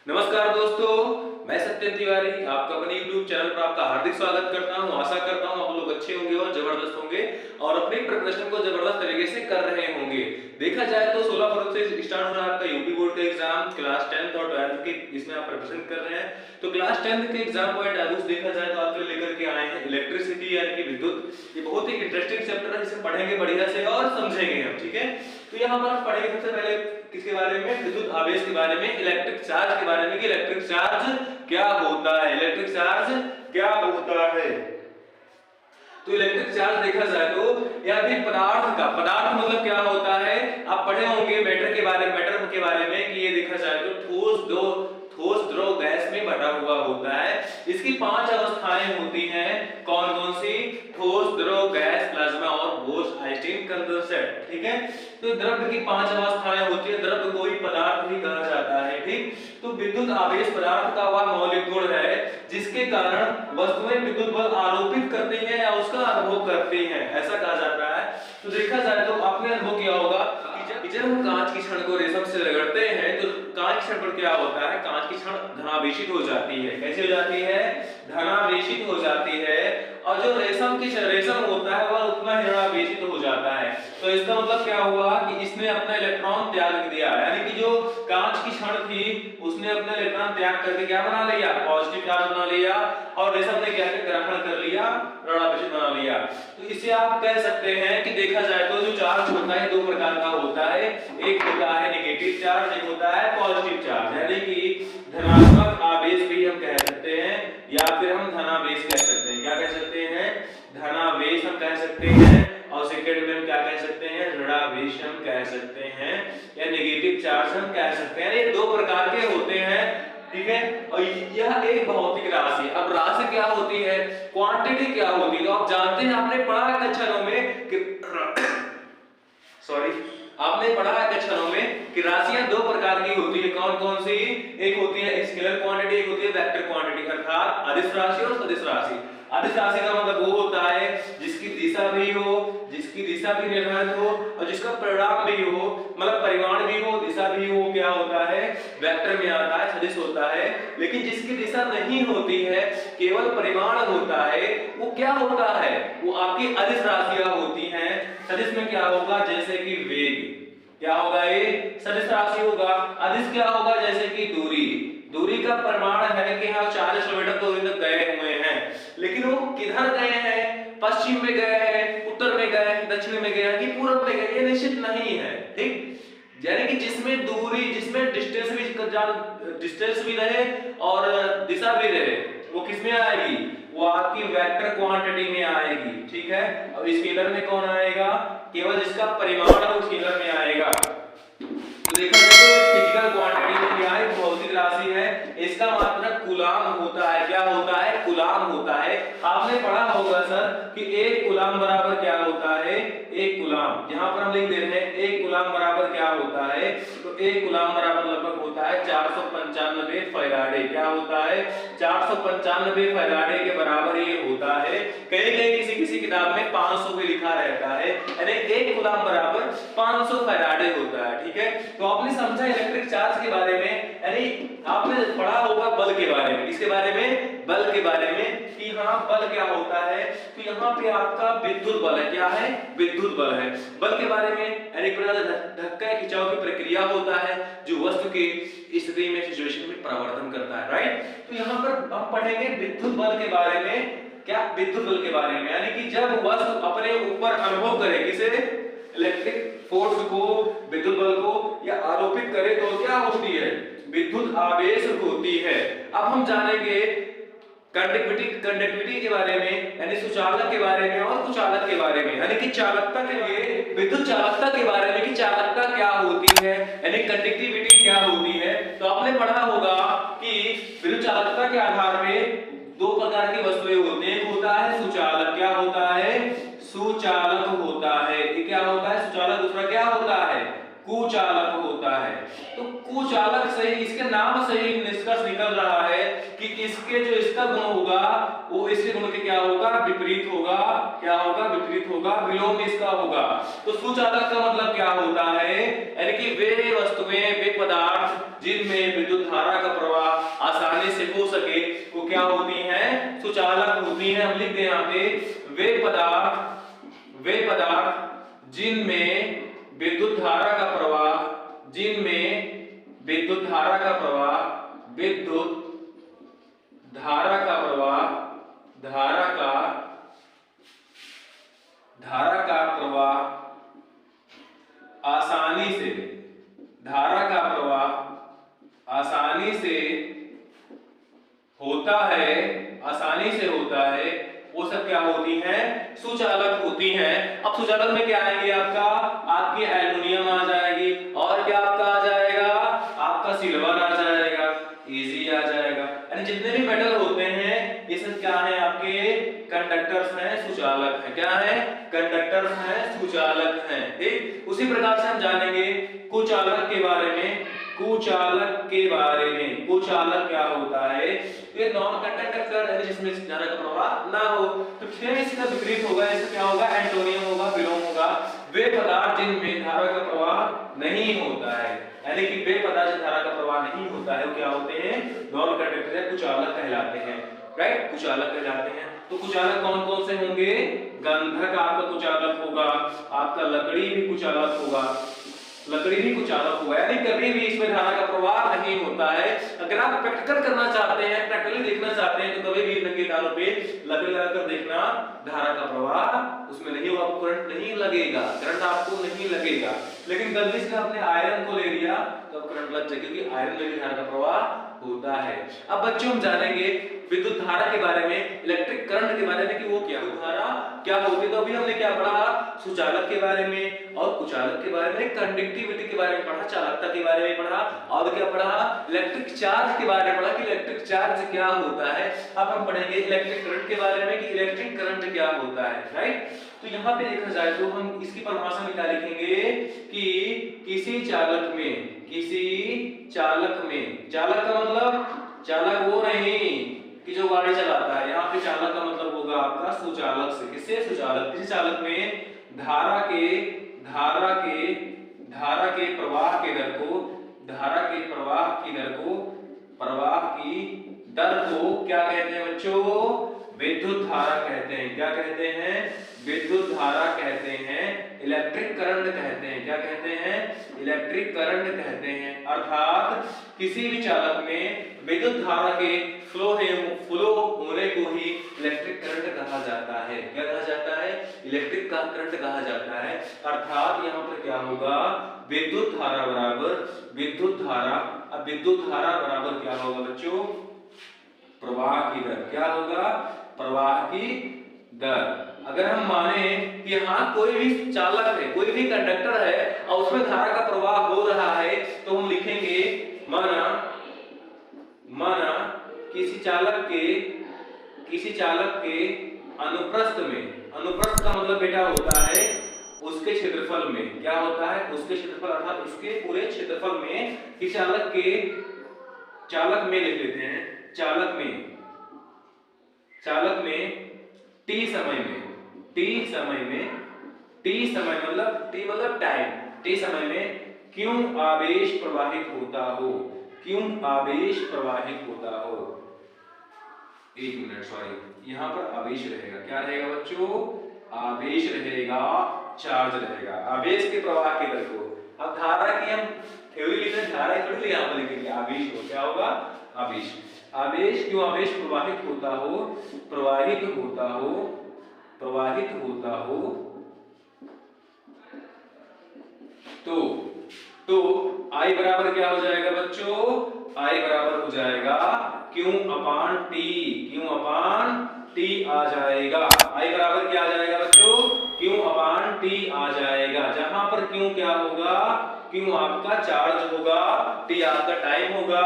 नमस्कार दोस्तों, मैं सत्यम तिवारी आपका अपने YouTube चैनल पर आपका हार्दिक स्वागत करता हूं। आशा करता हूं आप लोग अच्छे होंगे और जबरदस्त होंगे और अपने प्रिपरेशन को जबरदस्त तरीके से कर रहे होंगे। देखा जाए तो 16 फरवरी से स्टार्ट हो रहा है आपका यूपी बोर्ड का एग्जाम क्लास 10th और 12th के, इसमें आप प्रिपरेशन कर रहे हैं। तो क्लास 10th के एग्जाम पॉइंट आउट देखा जाए तो आपके लिए लेकर के आए हैं इलेक्ट्रिसिटी यानी कि विद्युत। ये बहुत ही इंटरेस्टिंग चैप्टर है, जिसे पढ़ेंगे बढ़िया से और समझेंगे हम, ठीक है। तो यहाँ पर हम पढ़ेंगे सबसे पहले किसके बारे में, विद्युत आवेश के बारे में, इलेक्ट्रिक चार्ज के बारे में कि इलेक्ट्रिक चार्ज क्या होता है, इलेक्ट्रिक चार्ज क्या होता है। तो इलेक्ट्रिक चार्ज देखा जाए तो या फिर पदार्थ का, पदार्थ मतलब क्या होता है, आप पढ़े होंगे मैटर के बारे में कि ये देखा जाए तो ठोस द्रव गैस में बटा हुआ होता है। इसकी 5 अवस्थाएं होती हैं, कौन कौन सी, ठोस द्रव गैस प्लाज्मा और बोस आइंस्टीन कंडेंसेट, ठीक है। तो द्रव की 5 अवस्थाएं होती है, द्रव को ही पदार्थ भी कहा जाता है, ठीक। तो विद्युत आवेश पदार्थ का वह मौलिक गुण है जिसके कारण वस्तुएं विद्युत बल आरोपित करती हैं या उसका अनुभव करती हैं, ऐसा कहा जाता है। तो देखा जाए तो आपने अनुभव किया होगा कि जब हम कांच की छड़ को रेशम से रगड़ते हैं तो कांच की छड़ पर क्या होता है, कांच की छड़ धनावेशित हो जाती है। कैसे हो जाती है, धनावेशित हो जाती है। और जो रेशम होता है वह उतना ही ऋणावेशित हो जाता है। तो इसका मतलब क्या हुआ कि इसने अपना इलेक्ट्रॉन त्याग दिया, यानी कि जो कांच की छड़ थी उसने अपना इलेक्ट्रॉन त्याग करके क्या बना लिया, पॉजिटिव चार्ज बना लिया, और रेशम ने क्या ग्रहण कर लिया, ऋणावेशित बना लिया। तो इसे आप कह सकते हैं कि देखा जाए तो जो चार्ज होता है 2 प्रकार का होता है, एक होता है नेगेटिव चार्ज, एक होता है पॉजिटिव चार्ज, यानी कि धनात्मक आवेश भी हम कह सकते हैं या फिर हम धनावेश कह सकते हैं। क्या कह सकते हैं, धनावेश हम कह सकते हैं, और सेकंड में हम क्या कह सकते हैं, ऋणावेश हम कह सकते हैं, या नेगेटिव चार्ज हम कह सकते हैं। ये 2 प्रकार के होते हैं, ठीक है। और यह एक भौतिक राशि। अब राशि क्या होती है, क्वांटिटी क्या होती है, तो आप जानते हैं, आपने पढ़ा है कक्षाओं में कि आपने पढ़ा है कक्षाओं में कि राशियां 2 प्रकार की होती है, कौन कौन सी, एक होती है स्केलर क्वांटिटी, एक होती है वेक्टर क्वांटिटी, अर्थात अदिश राशि और सदिश राशि। अदिश राशि का मतलब वो होता है जिसकी दिशा भी निर्धारित हो और जिसका परिमाण भी हो, मतलब परिमाण भी हो, दिशा भी हो, क्या होता है, वेक्टर में आता है, सदिश होता है। लेकिन जिसकी दिशा नहीं होती है, केवल परिमाण होता है, वो क्या होता है, वो आपकी अदिश राशियां होती हैं। सदिश में क्या होगा, जैसे कि वेग, क्या होगा, ये सदिश राशि होगा। अदिश क्या होगा, जैसे कि दूरी का परिमाण है कि हाँ 40 किलोमीटर दूरी तक गए हुए हैं, लेकिन वो किधर गए हैं, पश्चिम में गए हैं, उत्तर में गए हैं, दक्षिण में गए हैं कि पूर्व में गए, ये निश्चित नहीं है, ठीक। यानी कि जिसमें डिस्टेंस भी रहे और दिशा भी रहे, वो किसमें आएगी, वो आपकी वेक्टर क्वांटिटी में आएगी, ठीक है। अब स्केलर में कौन आएगा, केवल जिसका परिमाण है वो स्केलर में आएगा। तो देखा जाए तो फिजिकल क्वांटिटी में क्या है, भौतिक राशि है, इसका मात्रक कूलाम होता है। क्या होता है, कूलाम होता है। आपने पढ़ा होगा सर कि 1 कूलाम बराबर क्या होता है, 1 कूलाम, यहां पर हम लिख दे रहे हैं 1 कूलाम बराबर क्या होता है, तो 1 कूलाम बराबर लगभग होता है 495 फैराडे। क्या होता है, 495 फैराडे के बराबर ये होता है। कहीं किसी किताब में 500 भी लिखा रहता है, यानी 1 कूलाम बराबर 500 फैराडे होता है, ठीक है। तो आपने समझा इलेक्ट्रिक चार्ज के बारे में, यानी आपने पढ़ा होगा बल के बारे में, किसके बारे में, बल के बारे में, कि हाँ बल क्या होता है। तो यहाँ पे आपका विद्युत बल है, क्या है, विद्युत बल है। बल के बारे में यानी धक्का खिंचाव की प्रक्रिया होता है जो वस्तु की स्थिति में, सिचुएशन में परिवर्तन करता है, राइट। तो यहाँ पर हम पढ़ेंगे विद्युत बल के बारे में। क्या, विद्युत बल के बारे में, यानी कि जब वस्तु अपने ऊपर अनुभव करे, किसे, इलेक्ट्रिक फोर्स को, विद्युत बल को, या आरोपित करे तो क्या होती है, विद्युत आवेश होती है। अब हम जानेंगे कंडक्टिविटी के बारे में, यानी सुचालक के बारे में और कुचालक के बारे में, यानी कि चालकता के लिए विद्युत चालकता के बारे में कि चालकता क्या होती है, यानी कंडक्टिविटी क्या होती है। तो आपने पढ़ा होगा कि विद्युत चालकता के आधार में 2 प्रकार की वस्तुएं होती हैं, एक होता है सुचालक, क्या होता है, सुचालक होता है, ये क्या होता है, सुचालक, दूसरा क्या होता है, कुचालक होता है। तो कुचालक से ही, इसके नाम से ही निष्कर्ष निकल रहा है कि इसके जो इसका गुण होगा वो इसके गुण के क्या होगा, विपरीत होगा, क्या होगा, विपरीत होगा, विलोम इसका होगा। तो सुचालक का मतलब क्या होता है, यानी कि वे वस्तुएं, वे पदार्थ जिनमें विद्युत धारा का प्रवाह का प्रवाह, विद्युत धारा का प्रवाह, धारा का प्रवाह आसानी से, धारा का प्रवाह आसानी से होता है, आसानी से होता है, वो सब क्या होती हैं? सुचालक होती हैं। अब सुचालक में क्या आएंगे? आपकी एल्युमिनियम आ जाएगी, और क्या आपका आ जाएगा? आपका सिल्वर आ जाएगा, इजी आ जाएगा। यानी जितने भी मेटल होते हैं ये सब क्या है? आपके कंडक्टर्स हैं, सुचालक हैं। क्या है? कंडक्टर्स हैं, सुचालक हैं। ठीक, उसी प्रकार से हम जानेंगे कुचालक के बारे में। कुचालक के बारे में, कुचालक क्या होता है? ये नॉन कंडक्टर है जिसमें धारा का प्रवाह ना हो। तो फिर इसका विपरीत होगा, इसका क्या होगा? एंटोनियम होगा, विलोम होगा। वे पदार्थ जिनमें धारा का प्रवाह नहीं होता है, यानी कि वे पदार्थ जिनमें धारा का प्रवाह नहीं होता है वो क्या होते हैं? नॉन कंडक्टर या कुचालक कहलाते हैं। राइट, कुचालक कहलाते हैं। तो कुचालक कौन कौन से होंगे? गंधक आपका कुचालक होगा, आपका लकड़ी भी कुचालक होगा, लकड़ी भी कुचालक हुआ। यानी कभी भी इसमें धारा का प्रवाह नहीं होता है। अगर आप प्रैक्टिकल करना चाहते हैं, प्रैक्टिकली देखना चाहते हैं, तो कभी भी लकड़ी तारों पे लकड़ी लगाकर देखना, धारा का प्रवाह उसमें नहीं होगा, आपको करंट नहीं लगेगा, करंट आपको नहीं लगेगा। लेकिन गलती से आपने आयरन को ले लिया तो करंट लग जाएगा, क्योंकि आयरन में भी धारा का प्रवाह होता है। अब बच्चों हम जानेंगे विद्युत धारा के बारे में, इलेक्ट्रिक करंट के बारे में, कि वो क्या धारा क्या होती है। तो अभी हमने क्या पढ़ा? सुचालक के बारे में और कुचालक के बारे में, कंडक्टिविटी के बारे में पढ़ा, चालकता के बारे में पढ़ा, और क्या पढ़ा? इलेक्ट्रिक चार्ज के बारे में पढ़ा कि इलेक्ट्रिक चार्ज क्या होता है। अब हम पढ़ेंगे इलेक्ट्रिक करंट के बारे में कि इलेक्ट्रिक करंट क्या होता है। राइट, तो यहाँ पे देखा जाए तो हम इसकी परिभाषा में क्या लिखेंगे कि किसी चालक में, किसी चालक में, चालक का मतलब चालक वो नहीं कि जो गाड़ी चलाता है, यहाँ पे चालक का मतलब होगा आपका सुचालक से। किससे? सुचालक। किसी चालक में धारा के प्रवाह के दर को, धारा के प्रवाह की दर को, प्रवाह की दर को क्या कहते हैं बच्चों? विद्युत धारा कहते हैं। क्या कहते हैं? विद्युत धारा कहते हैं, इलेक्ट्रिक करंट कहते हैं। क्या कहते हैं? इलेक्ट्रिक करंट कहते हैं। अर्थात किसी भी चालक में विद्युत धारा के फ्लो होने को ही इलेक्ट्रिक करंट कहा जाता है। क्या कहा जाता है? इलेक्ट्रिक करंट कहा जाता है। अर्थात यहाँ पर क्या होगा? विद्युत धारा बराबर विद्युत धारा। अब विद्युत धारा बराबर क्या होगा बच्चों? प्रवाह की दर। क्या होगा? प्रवाह की दर। अगर हम माने कि हाँ कोई भी चालक है, कोई भी कंडक्टर है और उसमें धारा का प्रवाह हो रहा है, तो हम लिखेंगे माना किसी चालक के अनुप्रस्थ में, अनुप्रस्थ का मतलब बेटा होता है उसके क्षेत्रफल में। क्या होता है? उसके क्षेत्रफल, अर्थात उसके पूरे क्षेत्रफल में किसी चालक में लिख लेते हैं, चालक में t समय मतलब टाइम, t समय में क्यों आवेश प्रवाहित होता हो, क्यों आवेश प्रवाहित होता हो। एक मिनट, सॉरी, यहाँ पर आवेश रहेगा। क्या रहेगा बच्चों? आवेश रहेगा, चार्ज रहेगा। आवेश के प्रवाह की दर को, अब धारा की हम थ्योरी लिख रहे हैं, धारा थोड़ी यहाँ पर लिखेंगे, आवेश हो। क्या होगा? आवेश। आवेश क्यों आवेश प्रवाहित होता हो, तो I बराबर क्या हो जाएगा बच्चों? I बराबर हो जाएगा Q अपान T आ जाएगा। I बराबर क्या आ जाएगा बच्चों? Q अपान T आ जाएगा। जहां पर Q क्या होगा? Q आपका चार्ज होगा, T आपका टाइम होगा,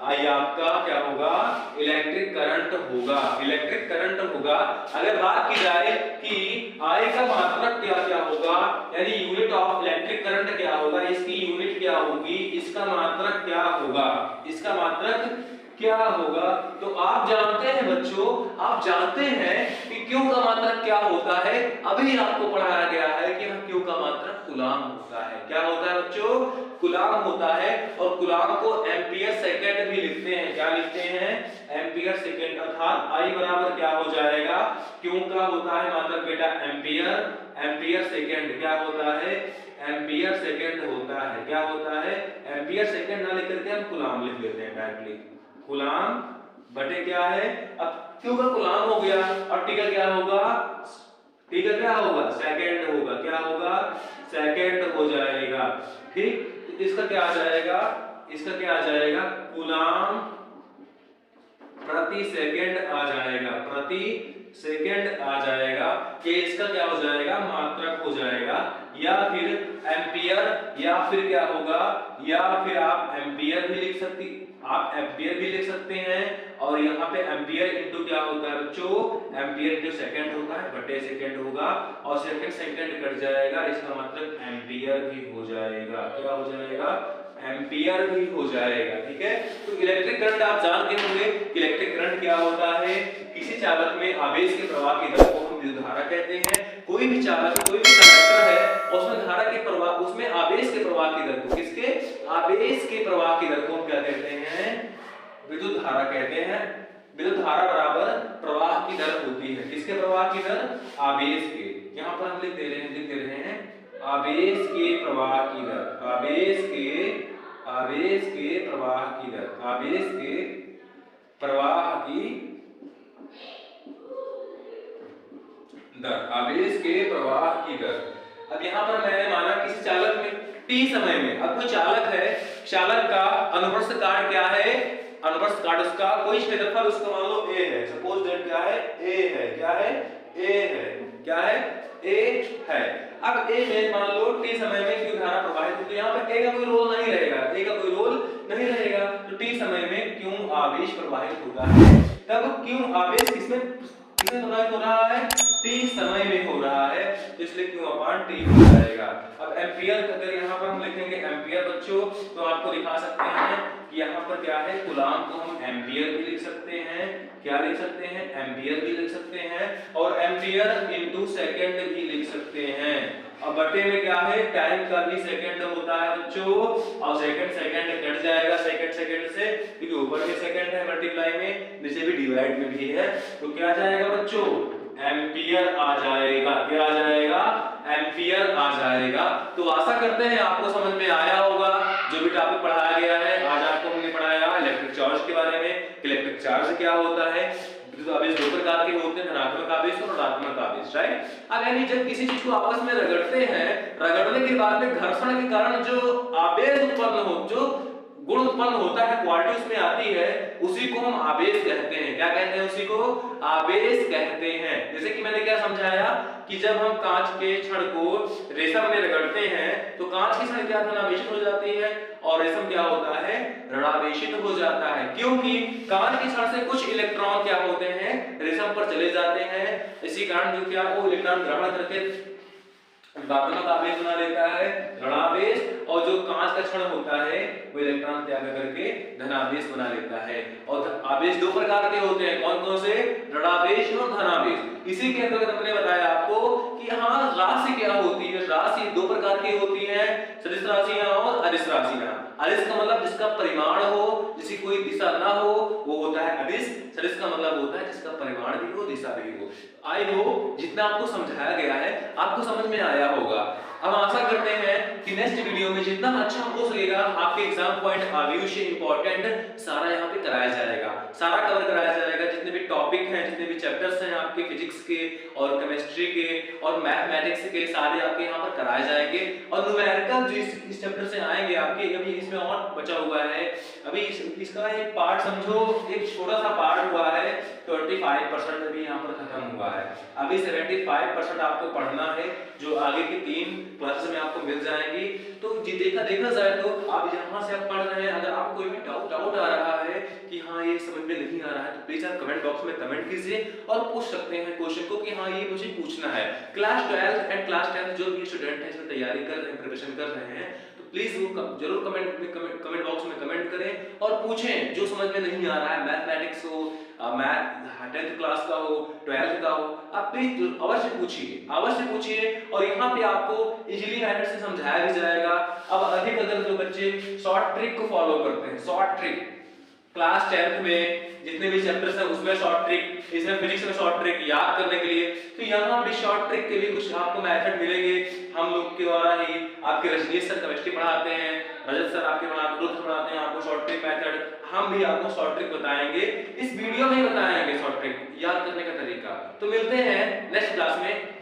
I आपका क्या होगा? इलेक्ट्रिक करंट होगा, इलेक्ट्रिक करंट होगा। अगर बात की जाए कि I का मात्रक क्या क्या होगा, यानी यूनिट ऑफ इलेक्ट्रिक करंट क्या होगा, इसकी यूनिट क्या होगी, इसका मात्रक क्या होगा, इसका मात्रक क्या होगा, तो आप जानते हैं बच्चों, आप जानते हैं कि Q का मात्रक क्या होता है। अभी आपको पढ़ाया गया है कि Q का मात्रक कूलाम होता है। क्या होता है बच्चों? कूलाम होता है। और कूलाम को एम्पियर सेकंड भी लिखते हैं। क्या लिखते हैं? Ampere second. अर्थात I बराबर क्या हो जाएगा? Q का होता है मात्रक बेटा एम्पियर, एम्पियर सेकंड। क्या होता है? एम्पियर सेकंड होता है। क्या होता है? एम्पियर सेकंड ना लेकर के हम कूलाम लिख लेते हैं डायरेक्टली। कूलाम बटे क्या है, अब क्यू का कूलाम हो गया और टी का क्या होगा, टी का क्या होगा, सेकंड होगा। क्या होगा? सेकंड हो जाएगा। ठीक, तो इसका क्या आ जाएगा, इसका क्या आ जाएगा, कूलाम प्रति सेकंड आ जाएगा, प्रति सेकंड आ जाएगा। कि इसका क्या हो जाएगा, मात्रक हो जाएगा, या फिर एम्पियर, या फिर क्या होगा, या फिर आप एम्पियर भी लिख सकती, आप एम्पियर भी लिख सकते हैं। और यहाँ पे एम्पियर इनटू क्या होता है बच्चों, एम्पियर इनटू सेकंड होता है, बटे सेकंड होगा, और सेकंड सेकंड कट जाएगा, इसका मतलब एम्पियर भी हो जाएगा। क्या हो जाएगा, एम्पियर भी हो जाएगा। ठीक है, तो इलेक्ट्रिक करंट आप जानते होंगे कि इलेक्ट्रिक करंट क्या होता है, किसी चालक में आवेश के प्रवाह की दर को हम विद्युत धारा कहते हैं। कोई भी चालक, कोई भी कंडक्टर है, उसमें धारा के प्रवाह, उसमें आवेश के प्रवाह की दर को, किसके, आवेश के प्रवाह की दर को हम क्या कहते हैं, विद्युत धारा कहते हैं। विद्युत धारा बराबर प्रवाह की दर होती है, किसके प्रवाह की दर, आवेश के। यहाँ पर हम लिख दे रहे हैं आवेश के प्रवाह की दर, आवेश के प्रवाह की दर, आवेश के प्रवाह की दर, आवेश के प्रवाह की दर। अब यहाँ पर मैंने माना किसी चालक में t समय में, अब कोई चालक है, चालक का अनुप्रस्थ काट क्या है, अनुप्रस्थ काट उसका कोई क्षेत्रफल उसका मान लो a है, सपोज दैट क्या है, a है, क्या है, a है, क्या है, a है। अब a में मान लो t समय में क्यों धारा प्रवाहित होती है, यहाँ पर a का कोई रोल नहीं रहेगा, a का कोई रोल नहीं रहेगा, तो t समय में क्यों आवेश प्रवाहित होता है, तब क्यों आवेश किसमें प्रवाहित हो रहा है, t समय में हो रहा है, तो इसलिए क्यों अपान t हो जाएगा। अब एम्पियर, अगर यहाँ पर हम लिखेंगे एम्पियर बच्चों, तो आपको दिखा सकते हैं कि यहाँ पर क्या है, कूलाम को हम एम्पियर भी लिख सकते हैं, क्या लिख सकते हैं, एम्पियर भी लिख सकते हैं, और एम्पियर इनटू सेकंड भी लिख सकते हैं। अब बटे में क्या है, टाइम का भी सेकंड होता है बच्चों, और सेकंड सेकंड कट जाएगा सेकंड सेकंड से, क्योंकि ऊपर में सेकंड है मल्टीप्लाई में, नीचे भी डिवाइड में भी है, तो क्या आ जाएगा बच्चों, एम्पियर आ जाएगा। क्या आ जाएगा, एम्पियर आ जाएगा। तो आशा करते हैं आपको समझ में आया होगा जो भी टॉपिक पढ़ाया गया है। आज आपको हमने पढ़ाया इलेक्ट्रिक चार्ज के बारे में, इलेक्ट्रिक चार्ज क्या होता है, विद्युत आवेश दो प्रकार के होते हैं, धनात्मक आवेश और ऋणात्मक आवेश, राइट। अब यानी जब किसी चीज को आपस में रगड़ते हैं, रगड़ने के बाद में घर्षण के कारण जो आवेश उत्पन्न हो, जो गुण उत्पन्न होता है, क्वालिटी उसमें आती है, उसी को हम आवेश कहते हैं। क्या कहते हैं, उसी को आवेश कहते हैं। जैसे कि मैंने क्या समझाया कि जब हम कांच के छड़ को रेशम में रगड़ते हैं तो कांच की छड़ क्या धनावेशित हो जाती है और रेशम क्या होता है, ऋणावेशित हो जाता है, क्योंकि कांच की छड़ से कुछ इलेक्ट्रॉन क्या होते हैं, रेशम पर चले जाते हैं। इसी कारण जो क्या वो इलेक्ट्रॉन ग्रहण करके ऋणात्मक आवेश बना लेता है, ऋणावेश, और जो कांच का छड़ होता है वो इलेक्ट्रॉन त्याग करके धनावेश बना लेता है। और आवेश दो प्रकार के होते हैं, कौन कौन से, ऋणावेश और धनावेश। इसी के अंतर्गत हमने बताया आपको कि हाँ राशि क्या होती है, राशि दो प्रकार की होती है, सदिश राशियां और अदिश राशियां। अदिश का मतलब जिसका परिमाण हो, जिसकी कोई दिशा ना हो, वो होता है अदिश। सदिश का मतलब होता है जिसका परिमाण भी हो, दिशा भी हो। आई होप जितना आपको समझाया गया है आपको समझ में आया होगा। अब आशा करते हैं कि नेक्स्ट वीडियो में जितना अच्छा हो सकेगा आपके एग्जाम पॉइंट आव्यू से इंपॉर्टेंट सारा यहाँ पे कराया जाएगा, सारा कवर कराया जाएगा। जितने भी टॉपिक हैं, जितने भी चैप्टर्स हैं आपके फिजिक्स के और केमिस्ट्री के और मैथमेटिक्स के, सारे आपके यहाँ पर कराए जाएंगे। और न्यूमेरिकल जो इस चैप्टर से आएंगे आपके, अभी इसमें और बचा हुआ है, अभी इसका एक पार्ट समझो, एक छोटा सा पार्ट हुआ है, 25% अभी यहाँ पर खत्म हुआ है। अभी 75% आपको पढ़ना है, जो आगे की 3 क्लासेस में आपको मिल जाएंगी। तो देखा जाए तो आप यहाँ से आप पढ़ रहे हैं, अगर आपको कोई भी डाउट आ रहा है कि हाँ ये समझ में नहीं आ रहा है, तो प्लीज आप कमेंट बॉक्स में कमेंट कीजिए और पूछ सकते हैं क्वेश्चन को कि हाँ ये मुझे पूछना है। क्लास 12 एंड क्लास 10 जो भी स्टूडेंट है इसमें तैयारी कर रहे हैं, प्रिपरेशन कर रहे हैं, तो प्लीज वो जरूर कमेंट बॉक्स में कमेंट करें और पूछें जो समझ में नहीं आ रहा है, मैथमेटिक्स हो, मैथ 10th क्लास का हो, 12th का हो, आप प्लीज अवश्य पूछिए और यहाँ पे आपको इजीली मेथड से समझाया भी जाएगा। अब अधिक अगर जो बच्चे शॉर्ट ट्रिक को फॉलो करते हैं, शॉर्ट ट्रिक क्लास 10th में जितने भी चैप्टर्स हैं उसमें शॉर्ट ट्रिक, इसमें फिजिक्स में शॉर्ट ट्रिक याद करने के लिए, तो यहाँ भी शॉर्ट ट्रिक के भी कुछ आपको मेथड मिलेंगे हम लोग के द्वारा ही, आपके मनीष सर केमिस्ट्री पढ़ाते हैं, रजत सर आपके पढ़ाते हैं आपको शॉर्ट ट्रिक मेथड, हम भी आपको शॉर्ट ट्रिक बताएंगे, इस वीडियो में बताएंगे शॉर्ट ट्रिक याद करने का तरीका। तो मिलते हैं नेक्स्ट क्लास में।